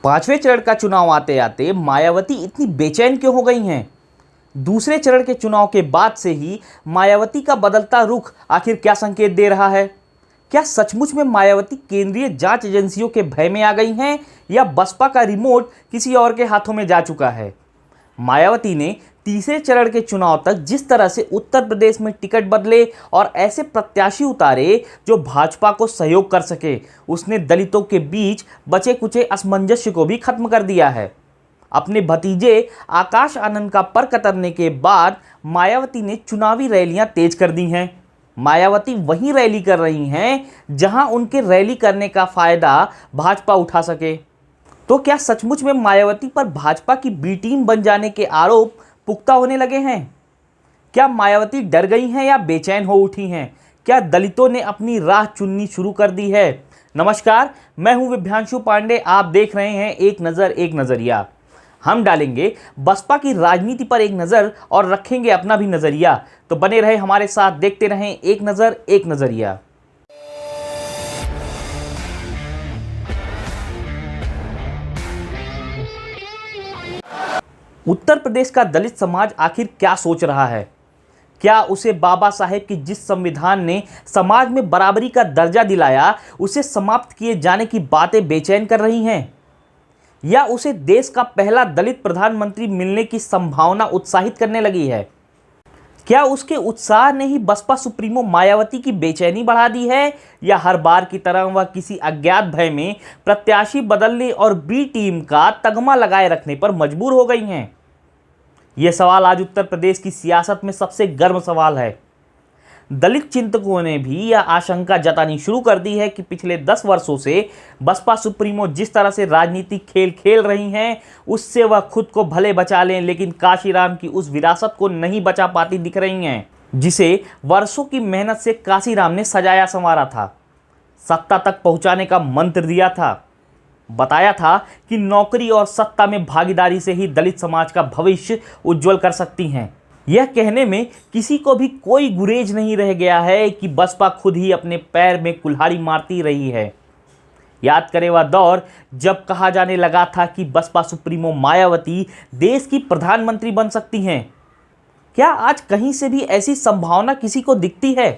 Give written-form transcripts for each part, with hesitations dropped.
पांचवें चरण का चुनाव आते आते मायावती इतनी बेचैन क्यों हो गई हैं? दूसरे चरण के चुनाव के बाद से ही मायावती का बदलता रुख आखिर क्या संकेत दे रहा है? क्या सचमुच में मायावती केंद्रीय जांच एजेंसियों के भय में आ गई हैं या बसपा का रिमोट किसी और के हाथों में जा चुका है? मायावती ने तीसरे चरण के चुनाव तक जिस तरह से उत्तर प्रदेश में टिकट बदले और ऐसे प्रत्याशी उतारे जो भाजपा को सहयोग कर सके, उसने दलितों के बीच बचे कुचे असमंजस्य को भी खत्म कर दिया है। अपने भतीजे आकाश आनंद का पर कतरने के बाद मायावती ने चुनावी रैलियां तेज कर दी हैं। मायावती वहीं रैली कर रही हैं जहां उनके रैली करने का फायदा भाजपा उठा सके। तो क्या सचमुच में मायावती पर भाजपा की बी टीम बन जाने के आरोप पुख्ता होने लगे हैं? क्या मायावती डर गई हैं या बेचैन हो उठी हैं? क्या दलितों ने अपनी राह चुननी शुरू कर दी है? नमस्कार, मैं हूं विभ्यांशु पांडे। आप देख रहे हैं एक नज़र एक नज़रिया। हम डालेंगे बसपा की राजनीति पर एक नज़र और रखेंगे अपना भी नज़रिया। तो बने रहे हमारे साथ, देखते रहें एक नज़र एक नज़रिया। उत्तर प्रदेश का दलित समाज आखिर क्या सोच रहा है? क्या उसे बाबा साहेब की जिस संविधान ने समाज में बराबरी का दर्जा दिलाया, उसे समाप्त किए जाने की बातें बेचैन कर रही हैं? या उसे देश का पहला दलित प्रधानमंत्री मिलने की संभावना उत्साहित करने लगी है? क्या उसके उत्साह ने ही बसपा सुप्रीमो मायावती की बेचैनी बढ़ा दी है, या हर बार की तरह वह किसी अज्ञात भय में प्रत्याशी बदलने और बी टीम का तगमा लगाए रखने पर मजबूर हो गई हैं? यह सवाल आज उत्तर प्रदेश की सियासत में सबसे गर्म सवाल है। दलित चिंतकों ने भी यह आशंका जतानी शुरू कर दी है कि पिछले 10 वर्षों से बसपा सुप्रीमो जिस तरह से राजनीतिक खेल खेल रही हैं, उससे वह खुद को भले बचा लें, लेकिन काशीराम की उस विरासत को नहीं बचा पाती दिख रही हैं, जिसे वर्षों की मेहनत से काशीराम ने सजाया संवारा था, सत्ता तक पहुंचाने का मंत्र दिया था, बताया था कि नौकरी और सत्ता में भागीदारी से ही दलित समाज का भविष्य उज्जवल कर सकती हैं। यह कहने में किसी को भी कोई गुरेज नहीं रह गया है कि बसपा खुद ही अपने पैर में कुल्हाड़ी मारती रही है। याद करें वह दौर जब कहा जाने लगा था कि बसपा सुप्रीमो मायावती देश की प्रधानमंत्री बन सकती हैं। क्या आज कहीं से भी ऐसी संभावना किसी को दिखती है?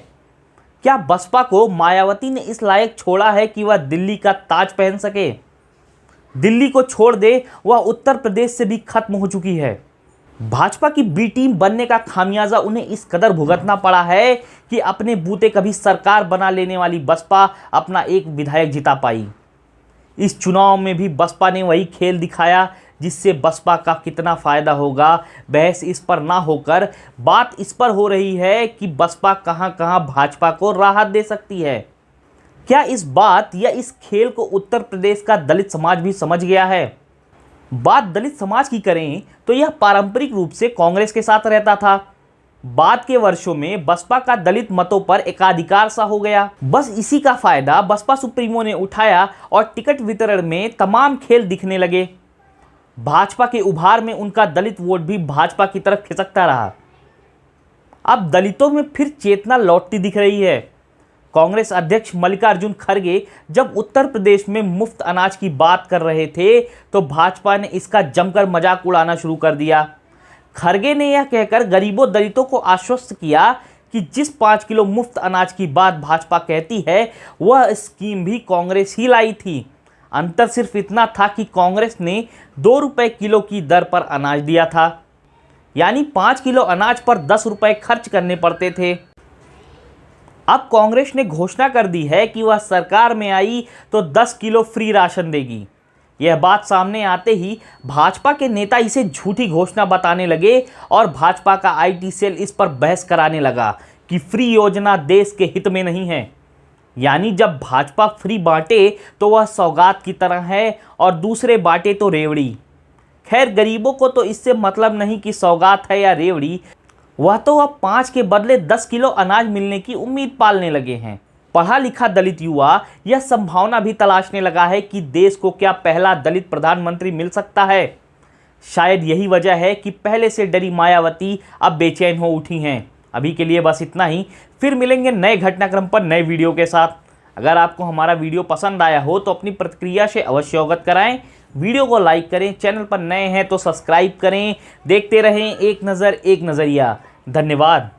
क्या बसपा को मायावती ने इस लायक छोड़ा है कि वह दिल्ली का ताज पहन सके? दिल्ली को छोड़ दे, वह उत्तर प्रदेश से भी खत्म हो चुकी है। भाजपा की बी टीम बनने का खामियाजा उन्हें इस कदर भुगतना पड़ा है कि अपने बूते कभी सरकार बना लेने वाली बसपा अपना एक विधायक जिता पाई। इस चुनाव में भी बसपा ने वही खेल दिखाया जिससे बसपा का कितना फायदा होगा, बहस इस पर ना होकर बात इस पर हो रही है कि बसपा कहां कहां भाजपा को राहत दे सकती है। क्या इस बात या इस खेल को उत्तर प्रदेश का दलित समाज भी समझ गया है? बात दलित समाज की करें तो यह पारंपरिक रूप से कांग्रेस के साथ रहता था। बाद के वर्षों में बसपा का दलित मतों पर एकाधिकार सा हो गया। बस इसी का फायदा बसपा सुप्रीमो ने उठाया और टिकट वितरण में तमाम खेल दिखने लगे। भाजपा के उभार में उनका दलित वोट भी भाजपा की तरफ खिसकता रहा। अब दलितों में फिर चेतना लौटती दिख रही है। कांग्रेस अध्यक्ष मल्लिकार्जुन खड़गे जब उत्तर प्रदेश में मुफ्त अनाज की बात कर रहे थे तो भाजपा ने इसका जमकर मजाक उड़ाना शुरू कर दिया। खड़गे ने यह कहकर गरीबों दलितों को आश्वस्त किया कि जिस 5 किलो मुफ्त अनाज की बात भाजपा कहती है, वह स्कीम भी कांग्रेस ही लाई थी। अंतर सिर्फ इतना था कि कांग्रेस ने 2 रुपये किलो की दर पर अनाज दिया था, यानी 5 किलो अनाज पर 10 रुपये खर्च करने पड़ते थे। अब कांग्रेस ने घोषणा कर दी है कि वह सरकार में आई तो 10 किलो फ्री राशन देगी। यह बात सामने आते ही भाजपा के नेता इसे झूठी घोषणा बताने लगे और भाजपा का आईटी सेल इस पर बहस कराने लगा कि फ्री योजना देश के हित में नहीं है। यानी जब भाजपा फ्री बांटे तो वह सौगात की तरह है और दूसरे बांटे तो रेवड़ी। खैर, गरीबों को तो इससे मतलब नहीं कि सौगात है या रेवड़ी, वह तो अब 5 के बदले 10 किलो अनाज मिलने की उम्मीद पालने लगे हैं। पढ़ा लिखा दलित युवा यह संभावना भी तलाशने लगा है कि देश को क्या पहला दलित प्रधानमंत्री मिल सकता है। शायद यही वजह है कि पहले से डरी मायावती अब बेचैन हो उठी हैं। अभी के लिए बस इतना ही। फिर मिलेंगे नए घटनाक्रम पर नए वीडियो के साथ। अगर आपको हमारा वीडियो पसंद आया हो तो अपनी प्रतिक्रिया से अवश्य अवगत कराएं। वीडियो को लाइक करें, चैनल पर नए हैं तो सब्सक्राइब करें। देखते रहें एक नज़र एक नज़रिया। धन्यवाद।